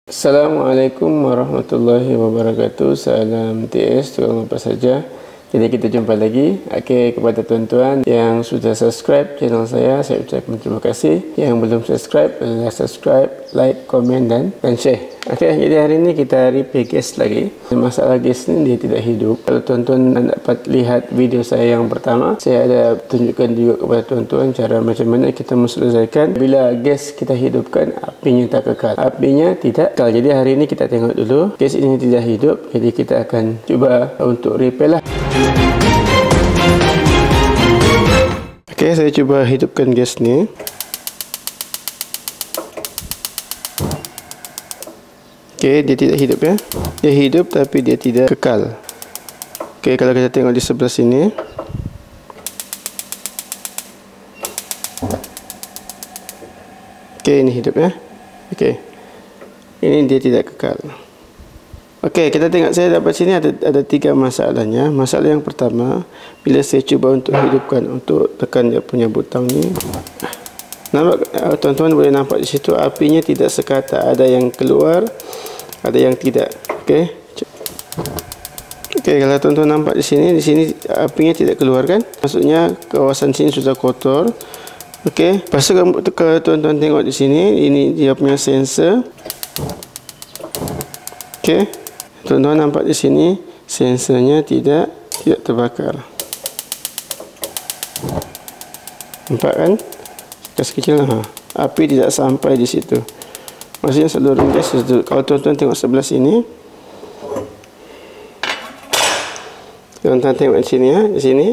Assalamualaikum warahmatullahi wabarakatuh. Salam TS, tuan apa saja. Jadi kita jumpa lagi. Okey, kepada tuan-tuan yang sudah subscribe channel saya ucapkan terima kasih. Yang belum subscribe, subscribe, like, komen dan share. Okey, jadi hari ini kita repair gas lagi. Masalah gas ni dia tidak hidup. Kalau tuan-tuan dapat lihat video saya yang pertama, saya ada tunjukkan juga kepada tuan-tuan cara macam mana kita menyelesaikan bila gas kita hidupkan apinya tak kekal. Apinya tidak kekal. Jadi hari ini kita tengok dulu. Gas ini tidak hidup. Jadi kita akan cuba untuk repair lah. Okey, saya cuba hidupkan gas ni. Okey, dia tidak hidup ya. Dia hidup tapi dia tidak kekal. Okey, kalau kita tengok di sebelah sini. Okey, ini hidup ya. Okey. Ini dia tidak kekal. Okey, kita tengok saya dapat sini ada tiga masalahnya. Masalah yang pertama, bila saya cuba untuk hidupkan, untuk tekan dia punya butang ni. Nampak, tuan-tuan boleh nampak di situ apinya tidak sekata, ada yang keluar, ada yang tidak. Okey. Okey, kalau tuan-tuan nampak di sini apinya tidak keluar kan? Maksudnya kawasan sini sudah kotor. Okey, pasal kalau tuan-tuan tengok di sini, ini dia punya sensor. Okey. Tuan-tuan nampak di sini sensornya tidak terbakar. Nampak kan? Gas kecil lah. Api tidak sampai di situ. Maksudnya seluruh gas itu. Kalau tuan-tuan tengok sebelah sini, tuan-tuan tengok di sini ya, di sini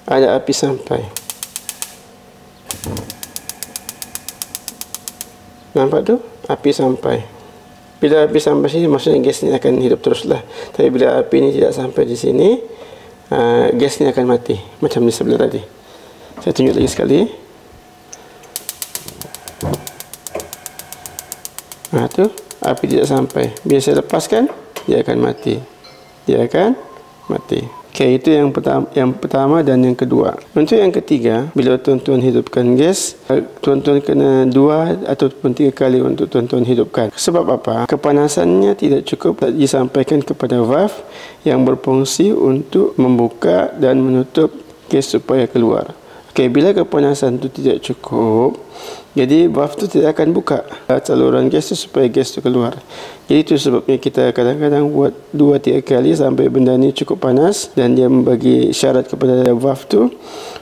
ada api sampai. Nampak tu? Api sampai. Bila api sampai sini, maksudnya gas ni akan hidup teruslah. Tapi bila api ni tidak sampai di sini, gas ni akan mati. Macam di sebelah tadi. Saya tunjuk lagi sekali. Nah, tu api tidak sampai. Bila saya lepaskan, dia akan mati. Dia akan mati. Okey, itu yang pertama dan yang kedua. Untuk yang ketiga, bila tuan-tuan hidupkan gas, tuan-tuan kena 2 ataupun 3 kali untuk tuan-tuan hidupkan. Sebab apa? Kepanasannya tidak cukup disampaikan kepada valve yang berfungsi untuk membuka dan menutup gas supaya keluar. Okey, bila kepanasan itu tidak cukup, jadi valve itu tidak akan buka saluran gas itu supaya gas itu keluar. Jadi itu sebabnya kita kadang-kadang buat 2-3 kali sampai benda ni cukup panas dan dia membagi syarat kepada valve itu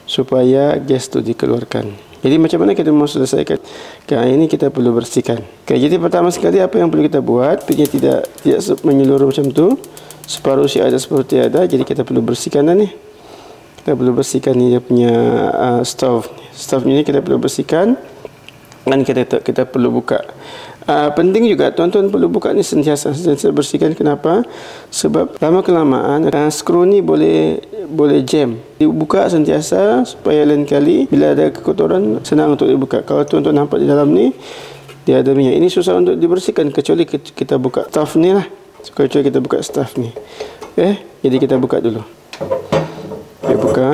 supaya gas itu dikeluarkan. Jadi macam mana kita mau selesaikan? Ini kita perlu bersihkan. Okay, jadi pertama sekali apa yang perlu kita buat? Apinya tidak menyeluruh macam tu. Separuh si ada, separuh tiada. Jadi kita perlu bersihkan dah ni. Kita perlu bersihkan ni dia punya stove. Stove ni kita perlu bersihkan dan kita perlu buka. Penting juga tuan-tuan perlu buka ni sentiasa bersihkan. Kenapa? Sebab lama-kelamaan skru ni boleh jam. Dibuka sentiasa supaya lain kali bila ada kekotoran senang untuk dibuka. Kalau tuan-tuan nampak di dalam ni dia ada minyak. Ini susah untuk dibersihkan kecuali kita buka stove ni lah. Kecuali kita buka stove ni. Okey, jadi kita buka dulu. Kita buka.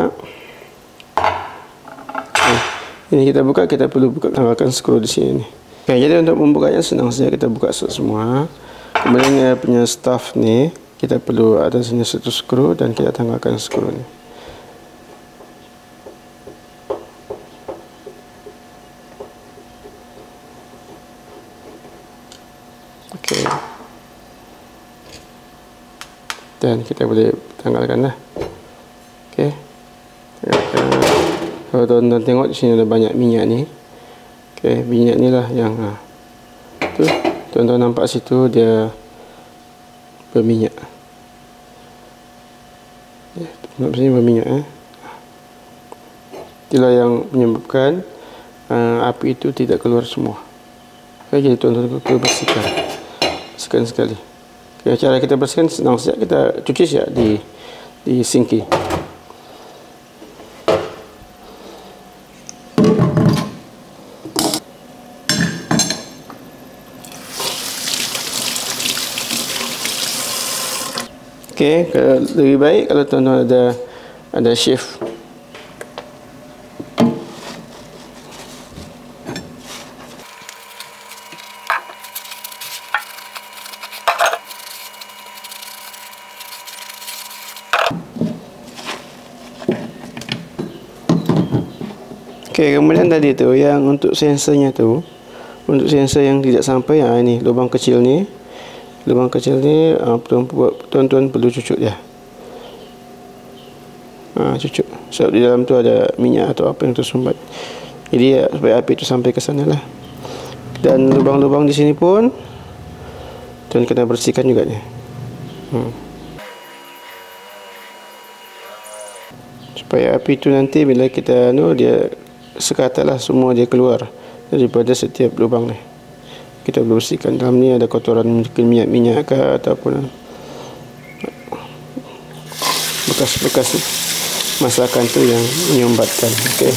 Ini kita buka, kita perlu buka tanggalkan skru di sini. Okay, jadi untuk membukanya senang saja, kita buka semua. Kemudian dia punya stove ni, kita perlu ada sini satu skru dan kita tanggalkan skru ni. Okey. Dan kita boleh tanggalkan dah. Okey. Kalau tuan-tuan tengok di sini ada banyak minyak ni. Okey, minyak ni lah yang tu tuan-tuan nampak situ dia berminyak. Ya, nampak sini berminyak itulah yang menyebabkan api itu tidak keluar semua. Okey, jadi tuan-tuan perlu bersihkan. Bersihkan sekali. Okay, cara kita bersihkan senang saja, kita cuci saja di sinki. Okey, lebih baik kalau tuan-tuan ada shift. Okey, kemudian tadi tu yang untuk sensornya tu, untuk sensor yang tidak sampai, ini lubang kecil ni. Lubang kecil ni tuan-tuan perlu cucuk dia. Cucuk. Sebab di dalam tu ada minyak atau apa yang tersumbat. Jadi supaya api tu sampai ke sana lah. Dan lubang-lubang di sini pun tuan kena bersihkan juga ni. Supaya api tu nanti bila kita dia sekata lah semua dia keluar daripada setiap lubang ni. Kita bersihkan. Dalam ni ada kotoran mungkin minyak-minyak ke ataupun bekas-bekas masakan tu yang menyumbatkan. Okey.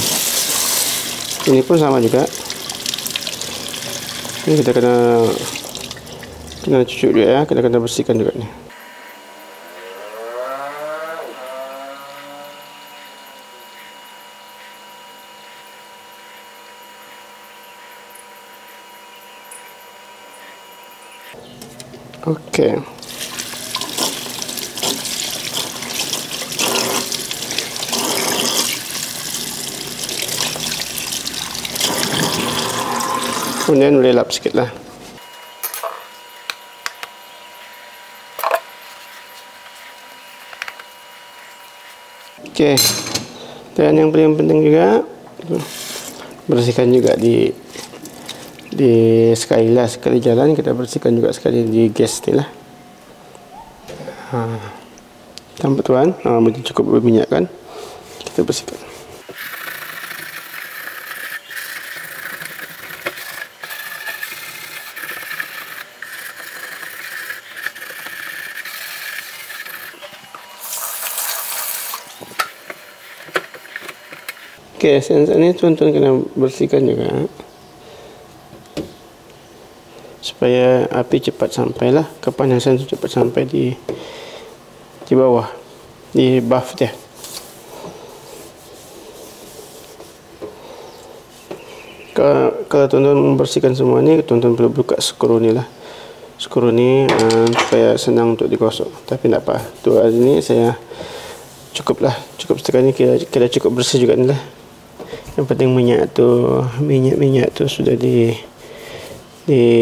Ini pun sama juga. Ini kita kena cucuk juga ya, kena bersihkan juga ni. Okey. Kemudian boleh lap sikit lah. Okey. Dan yang paling penting juga bersihkan juga di sekali jalan kita bersihkan juga sekali di gas ni lah. Tampak tuan, cukup berminyak kan, kita bersihkan. Okey, sensor ni tuan-tuan kena bersihkan juga supaya api cepat sampai lah, kepanasan cepat sampai di bawah, di buff dia. Kalau tuan-tuan membersihkan semua ni, tuan-tuan perlu buka skru ni lah. Skru ni supaya senang untuk digosok. Tapi tak apa, tu hari ni saya cukup sekarang ni kira cukup bersih juga ni lah. Yang penting minyak tu sudah dilap.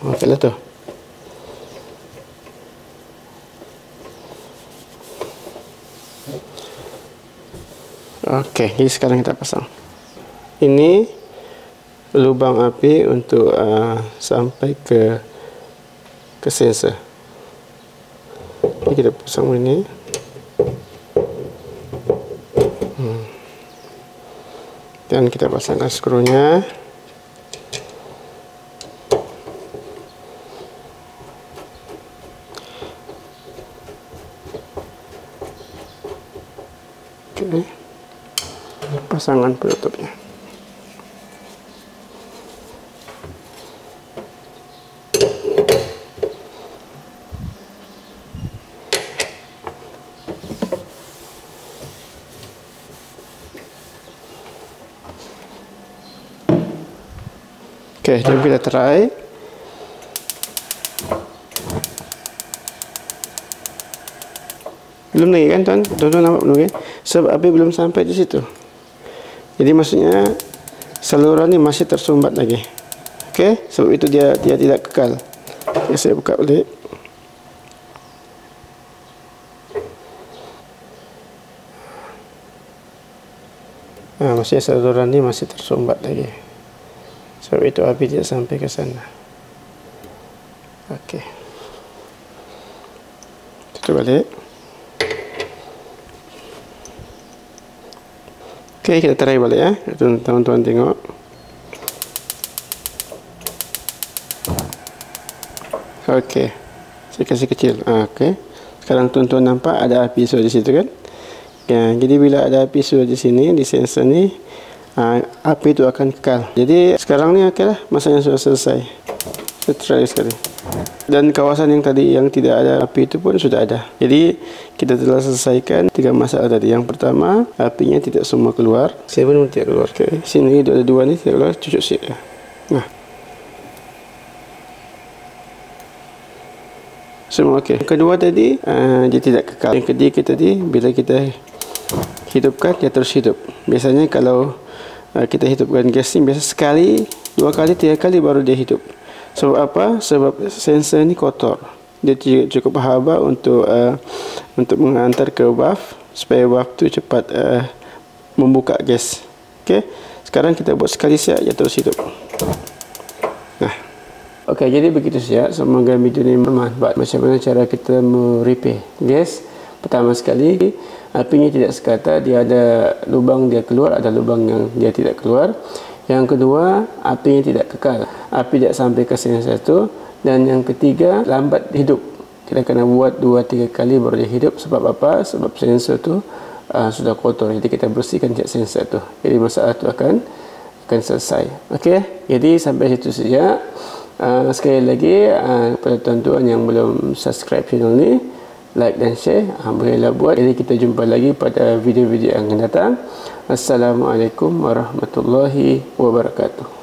Okey lah tu. Okey, jadi sekarang kita pasang. Ini lubang api untuk sampai ke sensor. Jadi kita pasang ini. Dan kita pasangkan skrunya. Oke. Pasangan penutupnya. Oke, jom kita try. Belum lagi kan tuan? Tuan-tuan nampak belum kan? Sebab api belum sampai di situ. Jadi maksudnya saluran ni masih tersumbat lagi. Oke, sebab itu dia tidak kekal. Oke, saya buka balik. Maksudnya saluran ni masih tersumbat lagi. Sebab itu api tidak sampai ke sana. Okey. Tutup balik. Okey, kita try balik ya. Teman-teman tengok. Okey. Saya kasih kecil. Okey. Sekarang tuan-tuan nampak ada api sudah di situ kan? Ya, jadi bila ada api sudah di sini, di sensor ni, api itu akan kekal. Jadi sekarang ni okeylah, masanya sudah selesai. Saya try sekali. Dan kawasan yang tadi yang tidak ada api itu pun sudah ada. Jadi kita telah selesaikan 3 masalah tadi. Yang pertama, apinya tidak semua keluar. Saya pun tidak keluar. Okay. Sini ada 2 ni tidak keluar, cucuk sikit ya. Nah. Semua okey. Kedua tadi dia tidak kekal. Yang ketiga tadi bila kita hidupkan, dia terus hidup. Biasanya kalau kita hidupkan gas ni, biasa sekali, 2 kali, 3 kali baru dia hidup. Sebab apa? Sebab sensor ni kotor. Dia cukup haba untuk menghantar ke valve supaya valve tu cepat membuka gas. Okey. Sekarang kita buat sekali siap, dia terus hidup. Nah. Okey, jadi begitu saja. Semoga video ini bermanfaat. Macam mana cara kita repair gas? Pertama sekali, apinya tidak sekata, dia ada lubang dia keluar, ada lubang yang dia tidak keluar. Yang kedua, apinya tidak kekal, api tidak sampai ke sensor itu. Dan yang ketiga, lambat hidup. Kita kena buat 2-3 kali baru dia hidup. Sebab apa? Sebab sensor itu sudah kotor. Jadi kita bersihkan sensor itu. Jadi masalah itu akan selesai. Okey, jadi sampai situ saja. Sekali lagi, kepada tuan-tuan yang belum subscribe channel ni, like dan share, bolehlah buat. Jadi kita jumpa lagi pada video-video yang akan datang. Assalamualaikum warahmatullahi wabarakatuh.